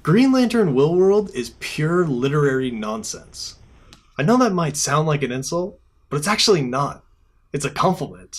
Green Lantern Willworld is pure literary nonsense. I know that might sound like an insult, but it's actually not. It's a compliment.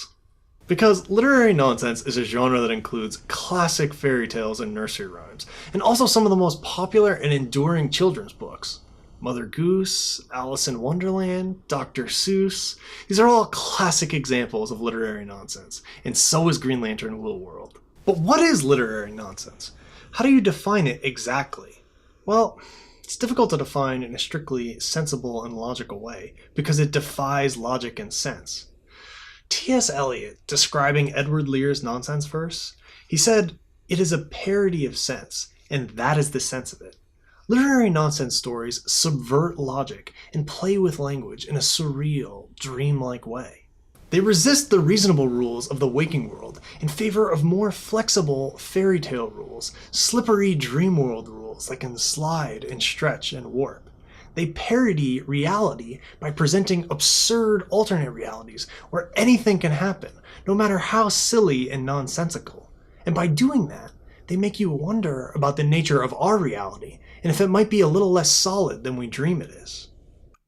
Because literary nonsense is a genre that includes classic fairy tales and nursery rhymes, and also some of the most popular and enduring children's books. Mother Goose, Alice in Wonderland, Dr. Seuss. These are all classic examples of literary nonsense, and so is Green Lantern Willworld. But what is literary nonsense? How do you define it exactly? Well, it's difficult to define in a strictly sensible and logical way, because it defies logic and sense. T.S. Eliot, describing Edward Lear's nonsense verse, he said, "It is a parody of sense, and that is the sense of it." Literary nonsense stories subvert logic and play with language in a surreal, dreamlike way. They resist the reasonable rules of the waking world in favor of more flexible fairy tale rules, slippery dream world rules that can slide and stretch and warp. They parody reality by presenting absurd alternate realities where anything can happen, no matter how silly and nonsensical. And by doing that, they make you wonder about the nature of our reality and if it might be a little less solid than we dream it is.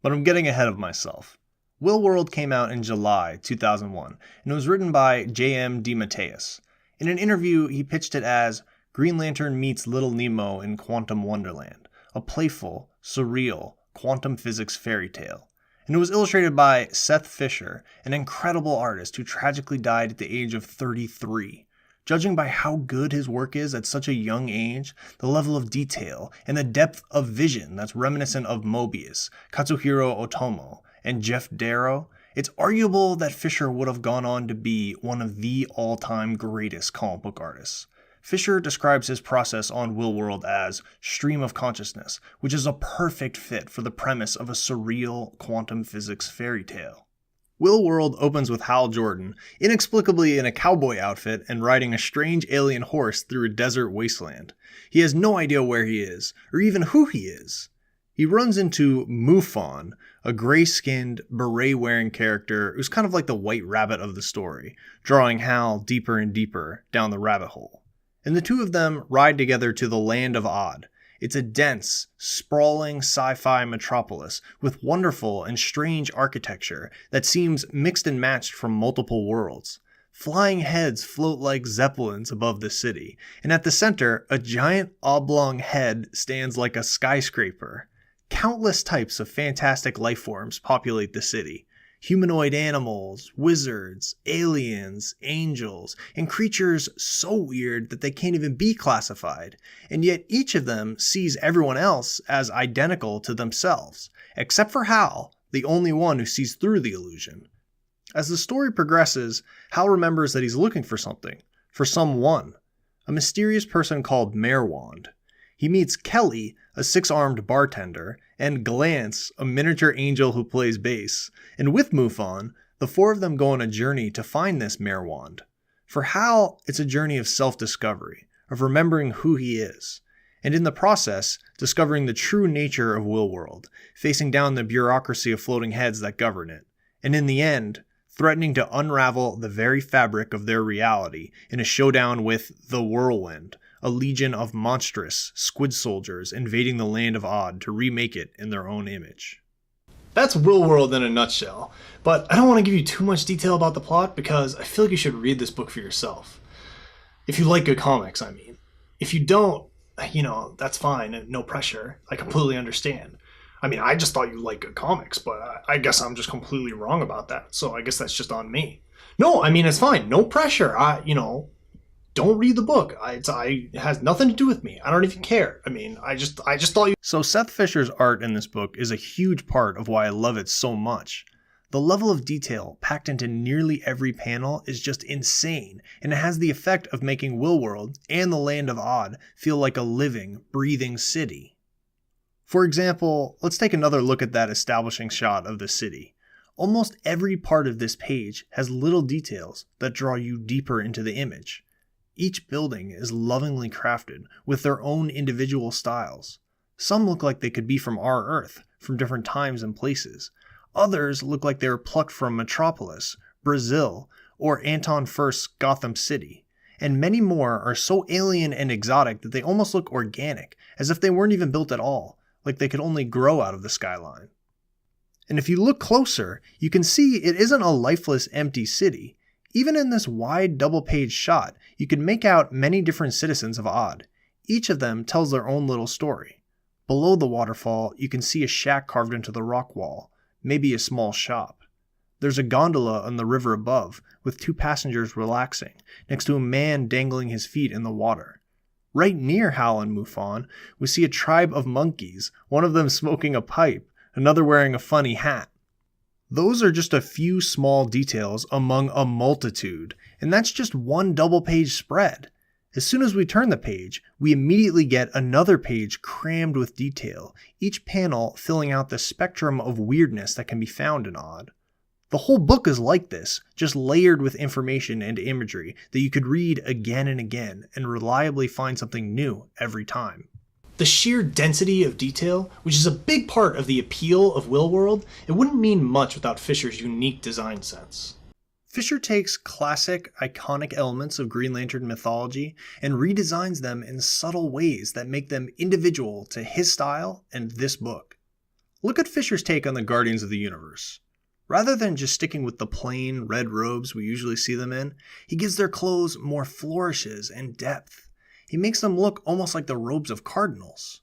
But I'm getting ahead of myself. Willworld came out in July 2001, and it was written by J.M. DeMatteis. In an interview, he pitched it as Green Lantern meets Little Nemo in Quantum Wonderland, a playful, surreal, quantum physics fairy tale. And it was illustrated by Seth Fisher, an incredible artist who tragically died at the age of 33. Judging by how good his work is at such a young age, the level of detail and the depth of vision that's reminiscent of Mobius, Katsuhiro Otomo, and Jeff Darrow, it's arguable that Fisher would have gone on to be one of the all-time greatest comic book artists. Fisher describes his process on Willworld as stream of consciousness, which is a perfect fit for the premise of a surreal quantum physics fairy tale. Willworld opens with Hal Jordan, inexplicably in a cowboy outfit and riding a strange alien horse through a desert wasteland. He has no idea where he is, or even who he is. He runs into Mufon, a gray-skinned, beret-wearing character who's kind of like the White Rabbit of the story, drawing Hal deeper and deeper down the rabbit hole. And the two of them ride together to the Land of Odd. It's a dense, sprawling sci-fi metropolis with wonderful and strange architecture that seems mixed and matched from multiple worlds. Flying heads float like zeppelins above the city, and at the center, a giant oblong head stands like a skyscraper. Countless types of fantastic life forms populate the city. Humanoid animals, wizards, aliens, angels, and creatures so weird that they can't even be classified, and yet each of them sees everyone else as identical to themselves, except for Hal, the only one who sees through the illusion. As the story progresses, Hal remembers that he's looking for something, for someone, a mysterious person called Merwand. He meets Kelly, a six-armed bartender, and Glance, a miniature angel who plays bass, and with Mufon, the four of them go on a journey to find this Merwand. For Hal, it's a journey of self-discovery, of remembering who he is, and in the process, discovering the true nature of Willworld, facing down the bureaucracy of floating heads that govern it, and in the end, threatening to unravel the very fabric of their reality in a showdown with the Whirlwind, a legion of monstrous squid soldiers invading the Land of Odd to remake it in their own image. That's Willworld in a nutshell, but I don't want to give you too much detail about the plot because I feel like you should read this book for yourself. If you like good comics, I mean. If you don't, that's fine, no pressure. I completely understand. I mean, I just thought you liked good comics, but I guess I'm just completely wrong about that, so I guess that's just on me. No, I mean, it's fine, no pressure. Don't read the book. It has nothing to do with me. I don't even care. I mean, I just thought you... So Seth Fisher's art in this book is a huge part of why I love it so much. The level of detail packed into nearly every panel is just insane, and it has the effect of making Willworld and the Land of Odd feel like a living, breathing city. For example, let's take another look at that establishing shot of the city. Almost every part of this page has little details that draw you deeper into the image. Each building is lovingly crafted with their own individual styles. Some look like they could be from our Earth, from different times and places. Others look like they were plucked from Metropolis, Brazil, or Anton Furst's Gotham City. And many more are so alien and exotic that they almost look organic, as if they weren't even built at all, like they could only grow out of the skyline. And if you look closer, you can see it isn't a lifeless, empty city. Even in this wide double-page shot, you can make out many different citizens of Odd. Each of them tells their own little story. Below the waterfall, you can see a shack carved into the rock wall, maybe a small shop. There's a gondola on the river above, with 2 passengers relaxing, next to a man dangling his feet in the water. Right near Hal and Mufon, we see a tribe of monkeys, one of them smoking a pipe, another wearing a funny hat. Those are just a few small details among a multitude, and that's just one double-page spread. As soon as we turn the page, we immediately get another page crammed with detail, each panel filling out the spectrum of weirdness that can be found in Odd. The whole book is like this, just layered with information and imagery that you could read again and again and reliably find something new every time. The sheer density of detail, which is a big part of the appeal of Willworld, it wouldn't mean much without Fisher's unique design sense. Fisher takes classic, iconic elements of Green Lantern mythology and redesigns them in subtle ways that make them individual to his style and this book. Look at Fisher's take on the Guardians of the Universe. Rather than just sticking with the plain red robes we usually see them in, he gives their clothes more flourishes and depth. He makes them look almost like the robes of cardinals.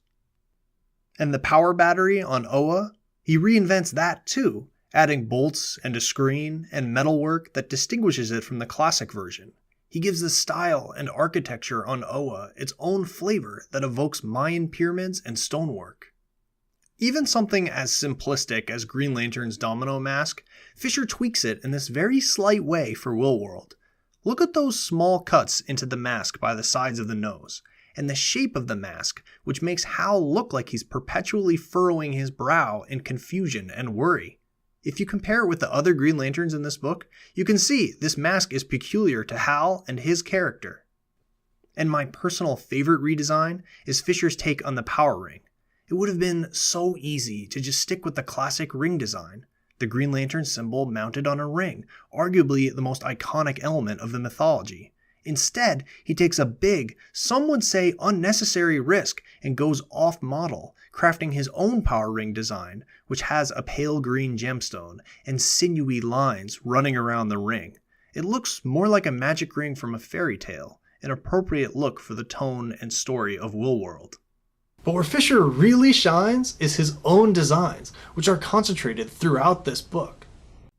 And the power battery on Oa, he reinvents that too, adding bolts and a screen and metalwork that distinguishes it from the classic version. He gives the style and architecture on Oa its own flavor that evokes Mayan pyramids and stonework. Even something as simplistic as Green Lantern's domino mask, Fisher tweaks it in this very slight way for Willworld. Look at those small cuts into the mask by the sides of the nose, and the shape of the mask, which makes Hal look like he's perpetually furrowing his brow in confusion and worry. If you compare it with the other Green Lanterns in this book, you can see this mask is peculiar to Hal and his character. And my personal favorite redesign is Fisher's take on the power ring. It would have been so easy to just stick with the classic ring design, the Green Lantern symbol mounted on a ring, arguably the most iconic element of the mythology. Instead, he takes a big, some would say unnecessary risk and goes off-model, crafting his own power ring design, which has a pale green gemstone and sinewy lines running around the ring. It looks more like a magic ring from a fairy tale, an appropriate look for the tone and story of Willworld. But where Fisher really shines is his own designs, which are concentrated throughout this book.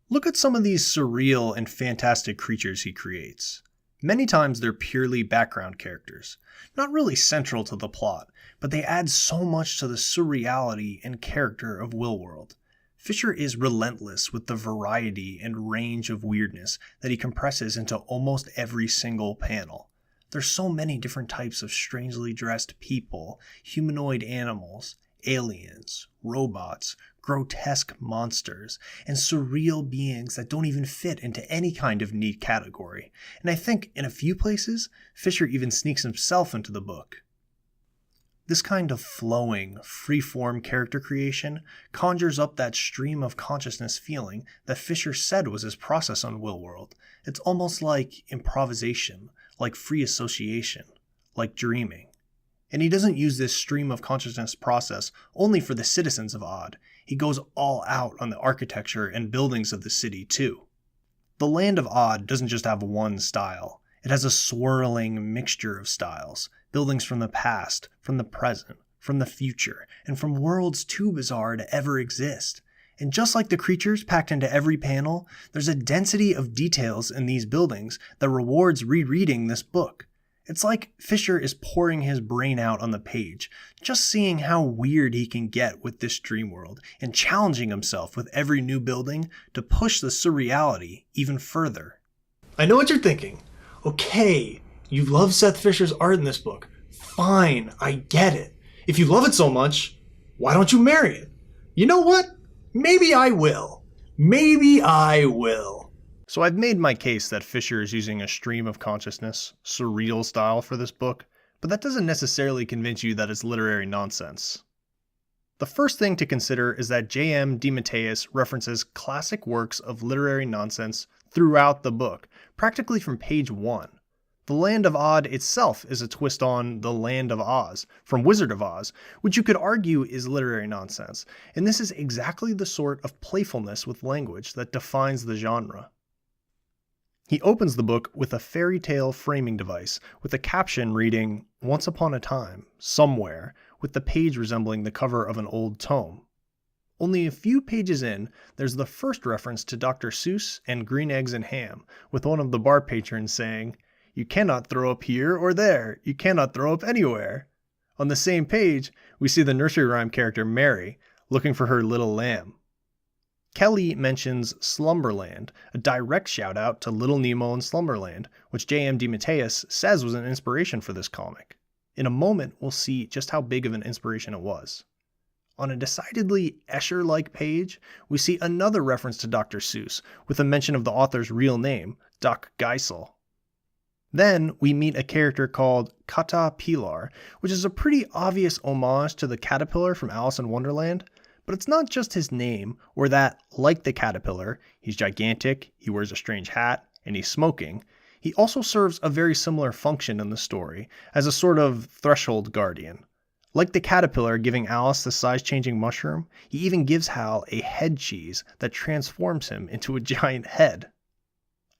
Look at some of these surreal and fantastic creatures he creates. Many times they're purely background characters, not really central to the plot, but they add so much to the surreality and character of Willworld. Fisher is relentless with the variety and range of weirdness that he compresses into almost every single panel. There's so many different types of strangely dressed people, humanoid animals, aliens, robots, grotesque monsters, and surreal beings that don't even fit into any kind of neat category. And I think in a few places, Fisher even sneaks himself into the book. This kind of flowing, free-form character creation conjures up that stream of consciousness feeling that Fisher said was his process on Willworld. It's almost like improvisation, like free association, like dreaming. And he doesn't use this stream of consciousness process only for the citizens of Odd. He goes all out on the architecture and buildings of the city too. The land of Odd doesn't just have one style. It has a swirling mixture of styles, buildings from the past, from the present, from the future, and from worlds too bizarre to ever exist. And just like the creatures packed into every panel, there's a density of details in these buildings that rewards rereading this book. It's like Fisher is pouring his brain out on the page, just seeing how weird he can get with this dream world, and challenging himself with every new building to push the surreality even further. I know what you're thinking. Okay, you love Seth Fisher's art in this book. Fine, I get it. If you love it so much, why don't you marry it? You know what? Maybe I will. Maybe I will. So I've made my case that Fisher is using a stream of consciousness, surreal style for this book, but that doesn't necessarily convince you that it's literary nonsense. The first thing to consider is that J.M. DeMatteis references classic works of literary nonsense throughout the book, practically from page 1. The Land of Odd itself is a twist on The Land of Oz from Wizard of Oz, which you could argue is literary nonsense, and this is exactly the sort of playfulness with language that defines the genre. He opens the book with a fairy tale framing device, with a caption reading, "Once upon a time, somewhere," with the page resembling the cover of an old tome. Only a few pages in, there's the first reference to Dr. Seuss and Green Eggs and Ham, with one of the bar patrons saying, "You cannot throw up here or there. You cannot throw up anywhere." On the same page, we see the nursery rhyme character Mary looking for her little lamb. Kelly mentions Slumberland, a direct shout out to Little Nemo and Slumberland, which J.M. DeMatteis says was an inspiration for this comic. In a moment, we'll see just how big of an inspiration it was. On a decidedly Escher-like page, we see another reference to Dr. Seuss, with a mention of the author's real name, Doc Geisel. Then we meet a character called Kata Pilar, which is a pretty obvious homage to the caterpillar from Alice in Wonderland, but it's not just his name, or that, like the caterpillar, he's gigantic, he wears a strange hat, and he's smoking. He also serves a very similar function in the story, as a sort of threshold guardian. Like the caterpillar giving Alice the size-changing mushroom, he even gives Hal a head cheese that transforms him into a giant head.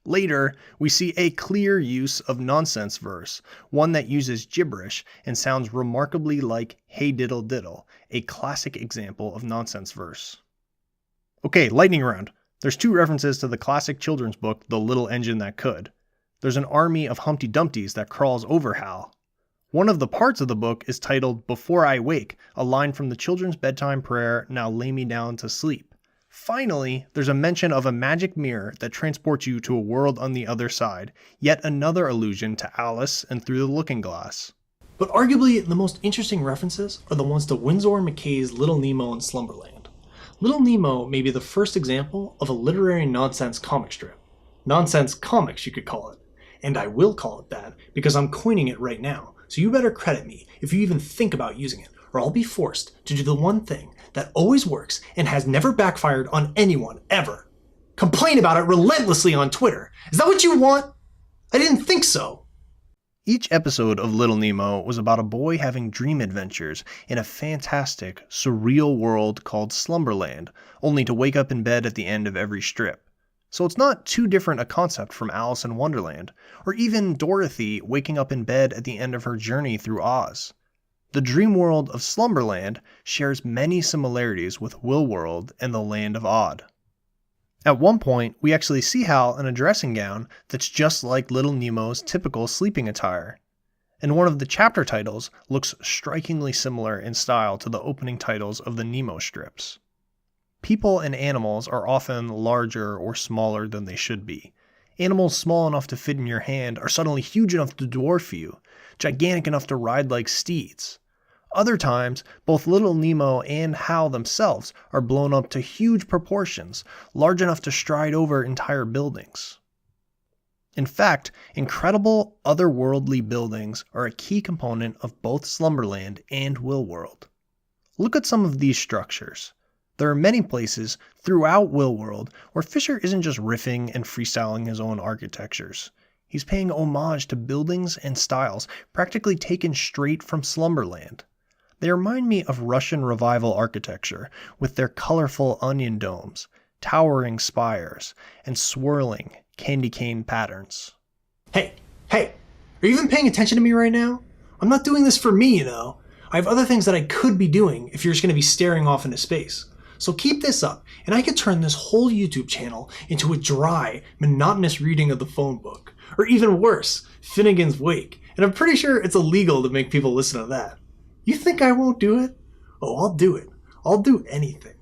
Later, we see a clear use of nonsense verse, one that uses gibberish and sounds remarkably like "Hey Diddle Diddle," a classic example of nonsense verse. Okay, lightning round. There's 2 references to the classic children's book, The Little Engine That Could. There's an army of Humpty Dumptys that crawls over Hal. One of the parts of the book is titled "Before I Wake," a line from the children's bedtime prayer, "Now lay me down to sleep." Finally, there's a mention of a magic mirror that transports you to a world on the other side, yet another allusion to Alice and Through the Looking Glass. But arguably, the most interesting references are the ones to Winsor McCay's Little Nemo and Slumberland. Little Nemo may be the first example of a literary nonsense comic strip. Nonsense comics, you could call it. And I will call it that, because I'm coining it right now, so you better credit me if you even think about using it, or I'll be forced to do the one thing that always works and has never backfired on anyone ever. Complain about it relentlessly on Twitter. Is that what you want? I didn't think so. Each episode of Little Nemo was about a boy having dream adventures in a fantastic, surreal world called Slumberland, only to wake up in bed at the end of every strip. So it's not too different a concept from Alice in Wonderland, or even Dorothy waking up in bed at the end of her journey through Oz. The dream world of Slumberland shares many similarities with Willworld and the Land of Odd. At one point, we actually see Hal in a dressing gown that's just like Little Nemo's typical sleeping attire. And one of the chapter titles looks strikingly similar in style to the opening titles of the Nemo strips. People and animals are often larger or smaller than they should be. Animals small enough to fit in your hand are suddenly huge enough to dwarf you, gigantic enough to ride like steeds. Other times, both Little Nemo and Hal themselves are blown up to huge proportions, large enough to stride over entire buildings. In fact, incredible otherworldly buildings are a key component of both Slumberland and Willworld. Look at some of these structures. There are many places throughout Willworld where Fisher isn't just riffing and freestyling his own architectures. He's paying homage to buildings and styles practically taken straight from Slumberland. They remind me of Russian Revival architecture, with their colorful onion domes, towering spires, and swirling candy cane patterns. Hey, are you even paying attention to me right now? I'm not doing this for me, you know. I have other things that I could be doing if you're just going to be staring off into space. So keep this up, and I could turn this whole YouTube channel into a dry, monotonous reading of the phone book. Or even worse, Finnegan's Wake. And I'm pretty sure it's illegal to make people listen to that. You think I won't do it? Oh, I'll do it. I'll do anything.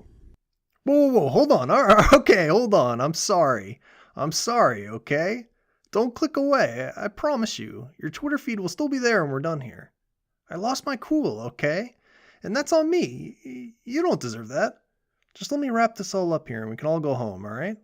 Whoa, hold on. All right, okay, hold on. I'm sorry, okay? Don't click away. I promise you. Your Twitter feed will still be there when we're done here. I lost my cool, okay? And that's on me. You don't deserve that. Just let me wrap this all up here and we can all go home, all right?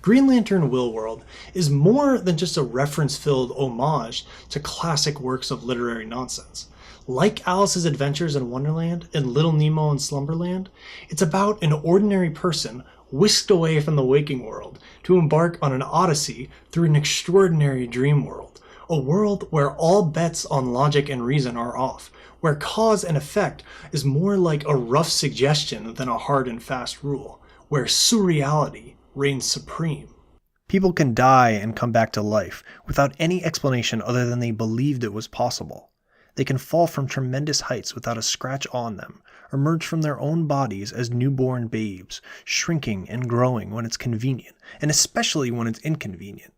Green Lantern Willworld is more than just a reference-filled homage to classic works of literary nonsense. Like Alice's Adventures in Wonderland and Little Nemo and Slumberland, it's about an ordinary person whisked away from the waking world to embark on an odyssey through an extraordinary dream world, A world where all bets on logic and reason are off, where cause and effect is more like a rough suggestion than a hard and fast rule, where surreality reigns supreme. People can die and come back to life without any explanation other than they believed it was possible. They can fall from tremendous heights without a scratch on them, emerge from their own bodies as newborn babes, shrinking and growing when it's convenient, and especially when it's inconvenient.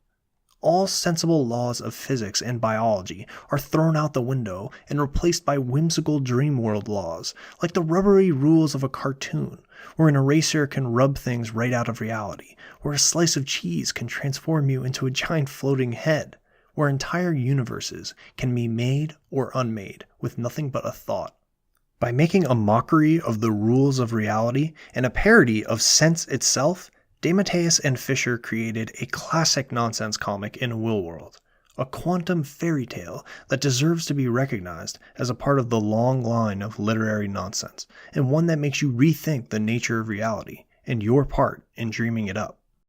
All sensible laws of physics and biology are thrown out the window and replaced by whimsical dream world laws, like the rubbery rules of a cartoon, where an eraser can rub things right out of reality, where a slice of cheese can transform you into a giant floating head, where entire universes can be made or unmade with nothing but a thought. By making a mockery of the rules of reality and a parody of sense itself, DeMatteis and Fisher created a classic nonsense comic in Willworld, a quantum fairy tale that deserves to be recognized as a part of the long line of literary nonsense, and one that makes you rethink the nature of reality and your part in dreaming it up.